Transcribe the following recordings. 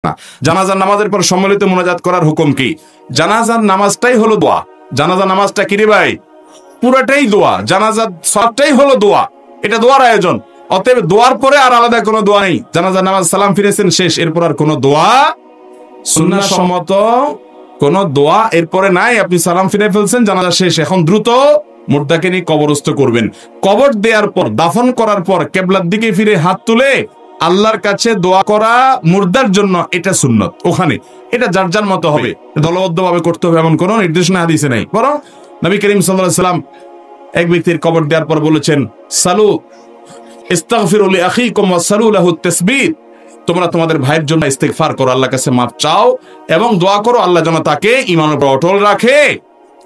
না। জানাজার নামাজের পর সম্মিলিত মোনাজাত করার হুকুম কি? জানাজার নামাজটাই হলো দোয়া। জানাজার নামাজটা কি রে ভাই? পুরাটাই দোয়া। জানাজার সবটাই হলো দোয়া, এটা দোয়ার আয়োজন। অতএব দোয়ার পরে আর আলাদা কোনো দোয়া নেই। জানাজার নামাজ সালাম ফিরেছেন শেষ, এরপর আর কোনো দোয়া সুন্নাহ সম্মত কোন দোয়া এরপরে নাই। আপনি সালাম ফিরে ফেলছেন, জানাজা শেষ, এখন দ্রুত মুর্দাকে নিয়ে কবরস্থ করবেন। কবর দেওয়ার পর, দাফন করার পর কেবলার দিকে ফিরে হাত তুলে আল্লাহর কাছে দোয়া করা মুর্দার জন্য, এটা সুন্নত। ওখানে এটা যার যার মতো হবে, দলবদ্ধ ভাবে করতে হবে এমন কোন নির্দেশনা হাদিসে নাই। বরং নবী করিম সাল্লাল্লাহু আলাইহি ওয়াসাল্লাম এক ব্যক্তির কবর দেওয়ার পর বলেছেন, সালু ইস্তাগফিরু লিআখিকুম ওয়াসালু লাহু তাসবিত, তোমরা তোমাদের ভাইয়ের জন্য ইস্তেগফার করো, আল্লাহর কাছে মাফ চাও এবং দোয়া করো আল্লাহ যেন তাকে ঈমানের উপর অটল রাখে,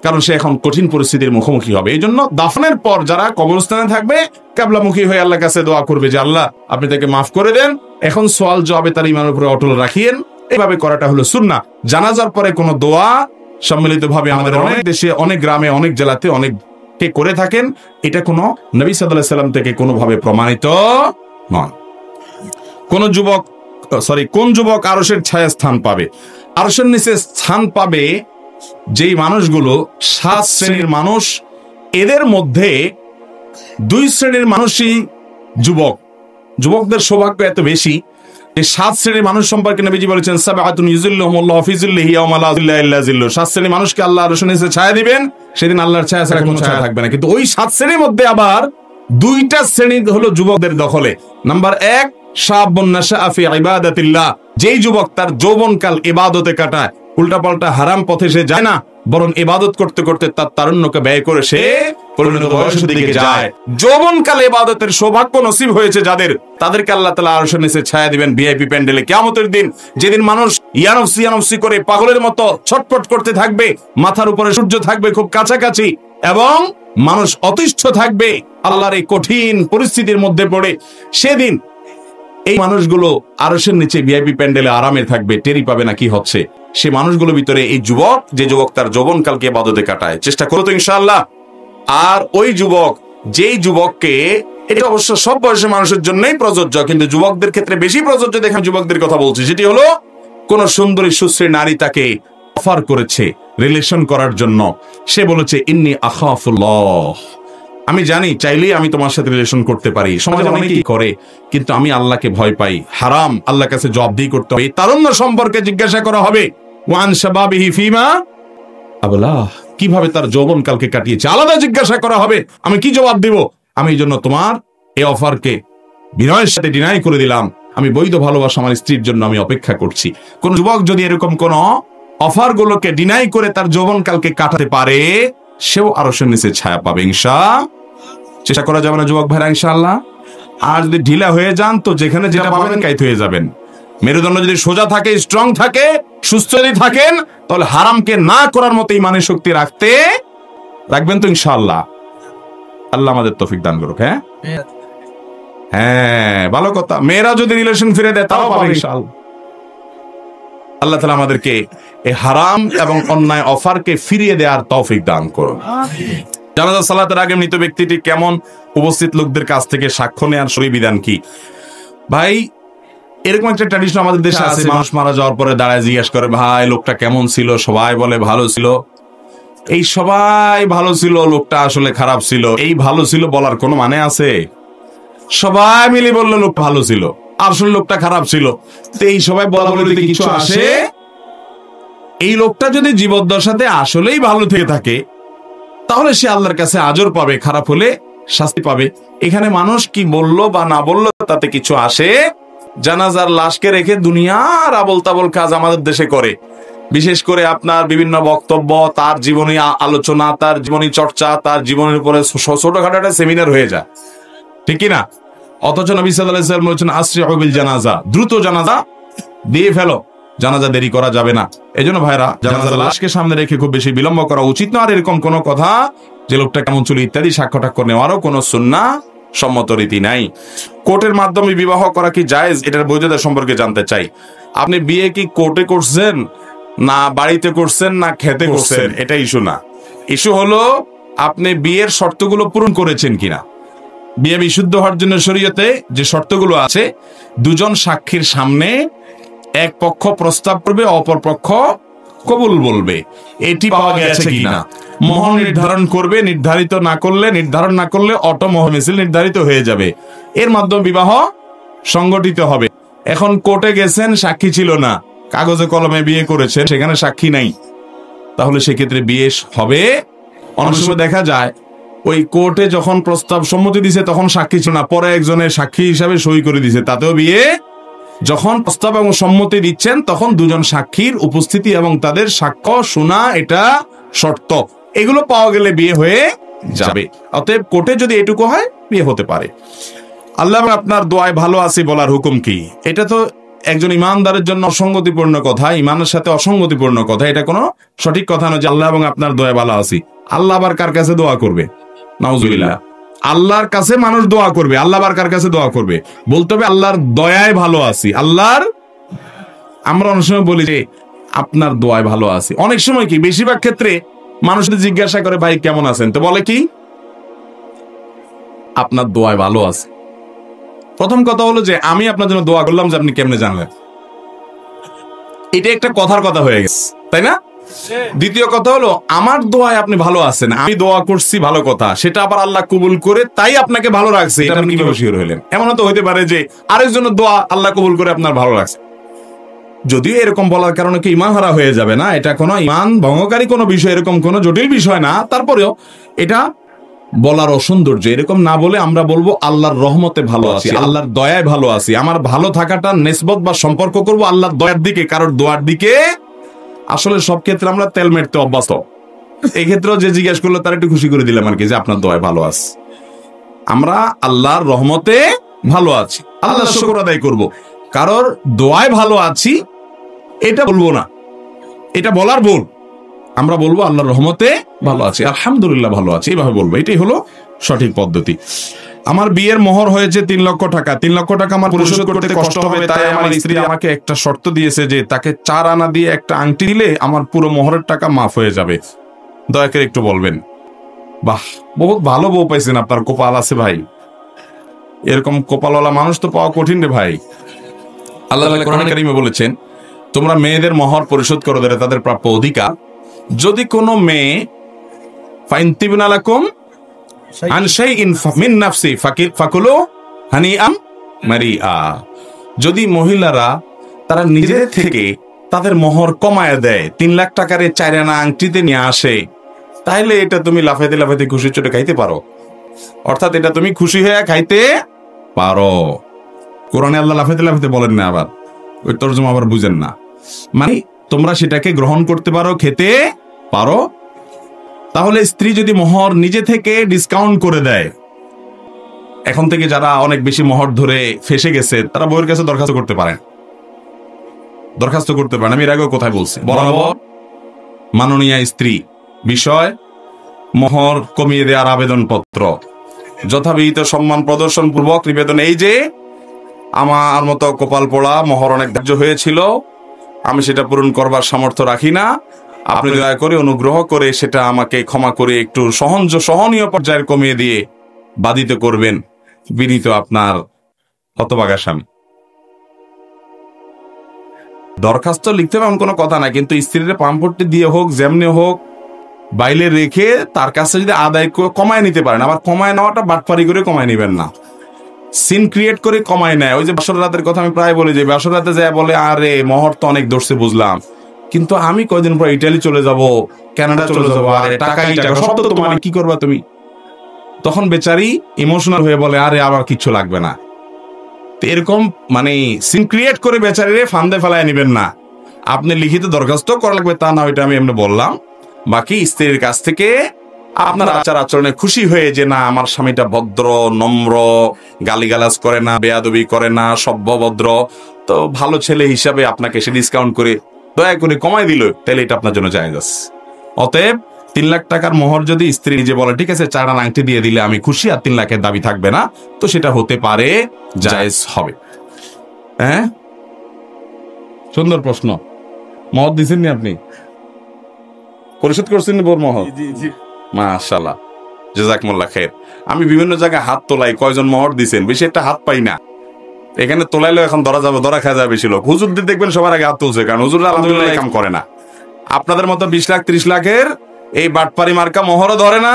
কারণ সে এখন কঠিন পরিস্থিতির মুখোমুখি হবে। এই জন্য দাফনের পর যারা কবরস্থানে থাকবে কিবলামুখী হয়ে আল্লাহর কাছে দোয়া করবে যে আল্লাহ আপনি তাকে মাফ করে দেন, এখন সওয়াল জবাবে তার ঈমানের উপর অটল রাখিয়েন। এইভাবে করাটা হলো সুন্নাহ। জানাজার পরে কোনো দোয়া সম্মিলিতভাবে আমাদের অনেক দেশে, অনেক গ্রামে, অনেক জেলাতে অনেকে করে থাকেন। এটা কোনো নবী সাল্লাল্লাহু আলাইহি সাল্লাম থেকে কোনোভাবে প্রমাণিত নয়। কোন যুবক আরশের ছায়া স্থান পাবে? আরশের নিচে স্থান পাবে যেই মানুষগুলো 7 শ্রেণীর মানুষ। এদের মধ্যে 2 শ্রেণীর মানুষই যুবক। যুবকদের সৌভাগ্য এত বেশি যে 7 শ্রেণীর মানুষ সম্পর্কে নবীজি বলেছেন, সাবআতুন ইউযিল্লুহুমুল্লাহু ফি যিল্লিহি ইয়াওমা লা যিল্লা ইল্লা যিল্লুহু। 7 শ্রেণীর মানুষকে আল্লাহ আরশের নিচে ছায়া দিবেন, সেদিন আল্লাহর ছায়া ছাড়া কোনো ছায়া থাকবে না। কিন্তু ওই 7 শ্রেণীর মধ্যে আবার 2টা শ্রেণী হলো যুবকদের দখলে। নাম্বার 1, শাবুন নাশাআ ফি ইবাদাতিল্লাহ, যেই যুবক তার যৌবনকাল ইবাদতে কাটায়, উল্টাপাল্টা হারাম পথে সে যায় না, বরং ইবাদত করতে করতে তার তারুণ্যকে ব্যয় করে সে পরিণত বয়সের দিকে যায়। যৌবনকালে ইবাদতের সৌভাগ্য নসিব হয়েছে যাদের, তাদেরকে আল্লাহ তাআলা আরশের নিচে ছায়া দিবেন ভিআইপি প্যান্ডেলে কিয়ামতের দিন, যেদিন মানুষ ইয়ানফসি ইয়ানফসি করে পাগলের মতো ছটফট করতে থাকবে, মাথার উপরে সূর্য থাকবে খুব কাছাকাছি এবং মানুষ অতিষ্ঠ থাকবে আল্লাহর এই কঠিন পরিস্থিতির মধ্যে পড়ে। সেদিন এই মানুষগুলো আরশের নিচে ভিআইপি প্যান্ডেলে আরামে থাকবে, টেরি পাবে না কি হচ্ছে। সে মানুষগুলোর ভিতরে এই যুবক, যে যুবক তার যৌবনকালকে ইবাদতে কাটায়, চেষ্টা করো তো ইনশাআল্লাহ। আর ওই যুবক, যেই যুবককে, এটা অবশ্য সব বয়সের মানুষের জন্যই প্রযোজ্য, কিন্তু যুবকদের ক্ষেত্রে বেশি প্রযোজ্য দেখে আমি যুবকদের কথা বলছি, সেটি হলো কোন সুন্দরী সুশ্রী নারী তাকে অফার করেছে রিলেশন করার জন্য। সে বলেছে, ইন্নী আখাফুল্লাহ, আমি জানি চাইলেই আমি তোমার সাথে রিলেশন করতে পারি, সমাজে অনেকেই করে, কিন্তু আমি আল্লাহকে ভয় পাই, হারাম, আল্লাহর কাছে জবাবদিহি করতে হবে। তারুণ্য সম্পর্কে জিজ্ঞাসা করা হবে, ওয়ান শাবাবিহি ফিমা আবলাহ, কিভাবে তার যৌবনকালকে কাটিয়েছে, আলাদা জিজ্ঞাসা করা হবে। আমি কি জবাব দিব? আমি এই জন্য তোমার এই অফারকে বিনয়ের সাথে ডিনাই করে দিলাম। আমি বৈধ ভালোবাসা আমার স্ত্রীর জন্য আমি অপেক্ষা করছি। কোন যুবক যদি এরকম কোন অফার গুলোকে ডিনাই করে তার যৌবনকালকে কাটাতে পারে, সেও আরশের নিচে ছায়া পাবে চেষ্টা করা যাবে না যুবক ভাইরা ইনশাআল্লাহ। আর যদি ঢিলা হয়ে যান তো যেখানে যেটা পাবেন কাইত হয়ে যাবেন। মেরুদণ্ড যদি সোজা থাকে, স্ট্রং থাকে, সুস্থ যদি থাকেন, তাহলে হারামকে না করার মতো ইমানের শক্তি রাখবেন তো ইনশাআল্লাহ। আল্লাহ আমাদের তৌফিক দান করুক। হ্যাঁ, ভালো কথা। মেয়েরা যদি রিলেশন ফিরে দেয় তাও পাবে ইনশাআল্লাহ। আল্লাহ তাআলা আমাদেরকে এই হারাম এবং অন্যায় অফারকে ফিরিয়ে দেওয়ার তৌফিক দান করুন। জানাজা সালাতের আগে মৃত ব্যক্তিটি কেমন উপস্থিত লোকদের কাছ থেকে সাক্ষ্য নেওয়ার শরীয়ী বিধান কি? ভাই, এরকম একটা ট্র্যাডিশন আমাদের দেশে আছে, মানুষ মারা যাওয়ার পরে দাঁড়ায় জিজ্ঞেস করে, ভাই লোকটা কেমন ছিল? সবাই বলে ভালো ছিল। এই সবাই ভালো ছিল, লোকটা আসলে খারাপ ছিল, এই ভালো ছিল বলার কোনো মানে আছে? সবাই মিলে বললো লোক ভালো ছিল, আসলে লোকটা খারাপ ছিল, তো এই সবাই বলা বলিতে কিছু আসে? এই লোকটা যদি জীবদ্দশাতে আসলেই ভালো থেকে থাকে, তাহলে সে আল্লাহর কাছে আজর পাবে, খারাপ হলে শাস্তি পাবে। এখানে মানুষ কি বললো বা না বললো তাতে কিছু আসে? জানাজার লাশকে রেখে দুনিয়ার আবল তাবল কাজ আমাদের দেশে করে। বিশেষ করে আপনার বিভিন্ন বক্তব্য, তার জীবনী আলোচনা, তার জীবনী চর্চা, তার জীবনের উপরে ছোটখাটো একটা সেমিনার হয়ে যায়, ঠিক কিনা? অথচ নবী সাল্লাল্লাহু আলাইহি ওয়াসাল্লাম বলেছেন, আসরিউ বিল জানাজা, দ্রুত জানাজা দিয়ে ফেলো, জানাজা দেরি করা যাবে না। এই জন্য ভাইরা, জানাজার লাশকে সামনে রেখে খুব বেশি বিলম্ব করা উচিত না। আর এরকম কোনো কথা, যে লোকটা কেমন ছিল ইত্যাদি সাক্ষ্য টাক্ষ্য নেওয়ারও কোনো সুন্নাহ সম্মত রীতি নাই। কোর্টের মাধ্যমে বিবাহ করা কি জায়েজ? এটার বৈধতা সম্পর্কে জানতে চাই। আপনি বিয়ে কি কোর্টে করছেন, না বাড়িতে করছেন, না খেতে করছেন, এটা ইস্যু না। ইস্যু হলো আপনি বিয়ের শর্তগুলো পূরণ করেছেন কিনা। বিয়ে বিশুদ্ধ হওয়ার জন্য শরীয়তে যে শর্তগুলো আছে, দুজন সাক্ষীর সামনে এক পক্ষ প্রস্তাব করবে, অপর পক্ষ কবুল বলবে। এটি পাওয়া গেছে কিনা মোহর নির্ধারণ করবে, নির্ধারণ না করলে অটো মোহর মিছিল নির্ধারিত হয়ে যাবে। এর মাধ্যমে বিবাহ সংগঠিত হবে। এখন কোর্টে গেছেন, সাক্ষী ছিল না, কাগজে কলমে বিয়ে করেছেন, সেখানে সাক্ষী নাই, তাহলে সেক্ষেত্রে বিয়ে হবে? অনেক সময় দেখা যায় ওই কোর্টে যখন প্রস্তাব সম্মতি দিছে তখন সাক্ষী ছিল না, পরে একজনের সাক্ষী হিসাবে সই করে দিছে, তাতেও বিয়ে। যখন প্রস্তাব এবং সম্মতি দিচ্ছেন তখন দুজন সাক্ষীর উপস্থিতি এবং তাদের সাক্ষ্য শোনা এটা শর্ত। এগুলো পাওয়া গেলে বিয়ে হয়ে যাবে। অতএব কোর্টে যদি এটুকু হয় বিয়ে হতে পারে। আল্লাহ আপনার দোয়ায় ভালো আছি বলার হুকুম কি? এটা তো একজন ইমানদারের জন্য অসঙ্গতিপূর্ণ কথা, ইমানের সাথে অসঙ্গতিপূর্ণ কথা। এটা কোনো সঠিক কথা নয় যে আল্লাহ এবং আপনার দোয়ায় ভালো আছি। আল্লাহ আবার কার কাছে দোয়া করবে? নাউজুবিল্লাহ। আল্লাহর কাছে মানুষ দোয়া করবে, আল্লাহ আবার কার কাছে দোয়া করবে? বলতে হবে আল্লাহর দয়ায় ভালো আছি। আমরা অনেক সময় বলি যে আপনার দোয়ায় ভালো আছি। অনেক সময় কি, বেশিরভাগ ক্ষেত্রে মানুষ জিজ্ঞাসা করে ভাই কেমন আছেন, তো বলে কি আপনার দোয়ায় ভালো আছে। প্রথম কথা হলো যে আমি আপনার জন্য দোয়া করলাম, যে আপনি কেমনে জানলেন? এটা একটা কথার কথা হয়ে গেছে, তাই না? দ্বিতীয় কথা হলো আমার দোয়ায় আপনি ভালো আছেন, আমি দোয়া করছি, ভালো কথা, সেটা আবার আল্লাহ কবুল করে তাই আপনাকে ভালো রাখছে, এটা আপনি কিভাবে শিওর হলেন? এমন তো হইতে পারে যে আরেকজনের দোয়া আল্লাহ কবুল করে আপনার ভালো রাখছে। যদিও এরকম বলার কারণে কি ঈমান হারা হয়ে যাবে না, এটা কোনো ঈমান ভঙ্গকারী কোনো বিষয়, এরকম কোনো জটিল বিষয় না। তারপরেও এটা বলার অসৌন্দর্য, এরকম না বলে আমরা বলবো আল্লাহর রহমতে ভালো আছি, আল্লাহর দয়ায় ভালো আছি। আমার ভালো থাকাটা নিসবত বা সম্পর্ক করব আল্লাহর দয়ার দিকে, কারোর দোয়ার দিকে। আসলে সব ক্ষেত্রে আমরা তেল মেরতে অভ্যস্ত। এই ক্ষেত্রেও যে জিজ্ঞেস করলো তার একটু খুশি করে দিলাম আর কি, যে আপনার দয়ায় ভালো আছে। আমরা আল্লাহর রহমতে ভালো আছি, আল্লাহর শুকর আদায় করব। কারোর দোয়ায় ভালো আছি এটা বলবো না, এটা বলার ভুল। আমরা বলবো আল্লাহর রহমতে ভালো আছি, আলহামদুলিল্লাহ ভালো আছি, এইভাবে বলবো। এটাই হলো সঠিক পদ্ধতি। আমার বিয়ের মোহর হয়েছে 3 লক্ষ টাকা। 3 লক্ষ টাকা আমার পরিশোধ করতে কষ্ট হবে, তাই আমার স্ত্রী আমাকে একটা শর্ত দিয়েছে যে তাকে 4 আনা দিয়ে একটা আংটি দিলে আমার পুরো মোহরের টাকা মাফ হয়ে যাবে। দয়া করে একটু বলবেন। বাহ, বহুত ভালো বউ পাইছেন, আপনার কপাল আছে ভাই। এরকম কপালওয়ালা মানুষ তো পাওয়া কঠিন রে ভাই। আল্লাহ কোরআন কারীমে বলেছেন তোমরা মেয়েদের মোহর পরিশোধ করো, তাদের প্রাপ্য অধিকার। যদি কোনো মেয়ে ফাইনতিবনা লাকুম আন শাইইন মিন নাফসি ফাকুলু হানিআম মারিআ, যদি মহিলারা তারা নিজেদের থেকে তাদের মোহর কমায় দেয়, 3 লাখ টাকার 4 আনা আংটিতে নিয়ে আসে, তাহলে এটা তুমি লাফাইতে লাফাইতে খুশি চোটে খাইতে পারো। অর্থাৎ এটা তুমি খুশি হয়ে খাইতে পারো। কোরআনে আল্লাহ লাফাইতে লাফাইতে বলেন না, আবার ওই তরজমা আবার বুঝেন না। মানে তোমরা সেটাকে গ্রহণ করতে পারো, খেতে পারো। তাহলে স্ত্রী যদি মোহর নিজে থেকে ডিসকাউন্ট করে দেয়, এখন থেকে যারা অনেক বেশি মোহর ধরে ফেসে গেছে তারা বউয়ের কাছে দরখাস্ত করতে পারেন। আমি এর আগেও কোথায় বলছি, বরাবর মাননীয় স্ত্রী বিষয় মোহর কমিয়ে দেওয়ার আবেদন পত্র যথাবিহিত সম্মান প্রদর্শন পূর্বক নিবেদন। এই যে আমার মতো কপাল পোড়া মোহর অনেক ধার্য হয়েছিল, আমি সেটা পূরণ করবার সামর্থ্য রাখি না, আপনি দয়া করে অনুগ্রহ করে সেটা আমাকে ক্ষমা করে একটু সহনীয় পর্যায়ে কমিয়ে দিয়ে বাধিত করবেন। বিনীত আপনার হতভাগা স্বামী। দরখাস্ত লিখতে হবে এমন কোনো কথা না, কিন্তু স্ত্রীর পাম্পটি দিয়ে হোক, যেমনি হোক, বাইলে রেখে তার কাছে যদি আদায় কমায় নিতে পারেন। আবার কমায় নেওয়াটা বাটপারি করে কমায় নিবেন না, সিন ক্রিয়েট করে কমায় নেয়। ওই যে বাসর রাতের কথা আমি প্রায় বলি, যে বাসর রাতে যায় বলে আরে মোহর তো অনেক ধরছে বুঝলাম, কিন্তু আমি কয়দিন পর ইটালি চলে যাব, কানাডা চলে যাবো, আরে টাকাই টাকা, সব তো তোমার, কি করবা তুমি? তখন বেচারি ইমোশনাল হয়ে বলে আরে আবার কিচ্ছু লাগবে না। এরকম মানে সিন ক্রিয়েট করে বেচারিরে ফান্দে ফেলায় নিবেন না। আপনি লিখিত দরখাস্ত করা লাগবে তা না, ওইটা আমি এমনি বললাম। বাকি স্ত্রীর কাছ থেকে আপনার আচার আচরণে খুশি হয়ে যে না আমার স্বামীটা ভদ্র, নম্র, গালিগালাজ করে না, বেয়াদবি করে না, সভ্যভদ্র, তো ভালো ছেলে হিসাবে আপনাকে সে ডিসকাউন্ট করে দয়া করে কমাই দিল, তাহলে এটা আপনার জন্য জায়েজ আছে। অতএব 3 লাখ টাকার মোহর যদি স্ত্রী নিজে বলে ঠিক আছে 4 আনা আংটি দিয়ে দিলে আমি খুশি, আর 3 লাখের দাবি থাকবে না, তো সেটা হতে পারে, জায়েজ হবে। হ্যাঁ, সুন্দর প্রশ্ন। মোহর দিচ্ছেন নি আপনি? পরিশোধ করছেন বোর মোহর? মাশাআল্লাহ, জাযাকুমুল্লাহ খাইর। আমি বিভিন্ন জায়গায় হাত তোলাই, কয়জন মোহর দিচ্ছেন, বেশি একটা হাত পাই না। এখানে তোলাইলেও এখন ধরা খাওয়া যাবে বেশি লোক। হুজুরদের দেখবেন সবার আগে হাত তুলছে, কারণ হুজুররা আলহামদুলিল্লাহ এই কাম করে না। আপনাদের মতো 20 লাখ 30 লাখের এই বাটপারি মার্কা মোহরও ধরে না,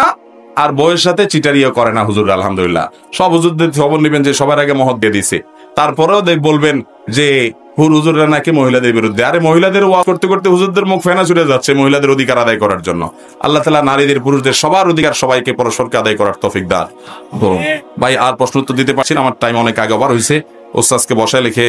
আর বইয়ের সাথে চিটারিও করে না হুজুর। আলহামদুলিল্লাহ সব হুজুরদের খবর নেবেন যে সবার আগে মহৎ দিয়ে দিছে, তারপরেও বলবেন যে হুজুররা নাকি মহিলাদের বিরুদ্ধে। আরে মহিলাদের ওয়াজ করতে করতে হুজুরদের মুখ ফেনা ছুটে যাচ্ছে মহিলাদের অধিকার আদায় করার জন্য। আল্লাহ তাআলা নারীদের পুরুষদের সবার অধিকার সবাইকে পরস্পরকে আদায় করার তৌফিক দান। তো ভাই আর প্রশ্ন উত্তর দিতে পারছি না, আমার টাইম অনেক আগে ওভার হয়েছে। ওস্তাদকে বসায় লিখে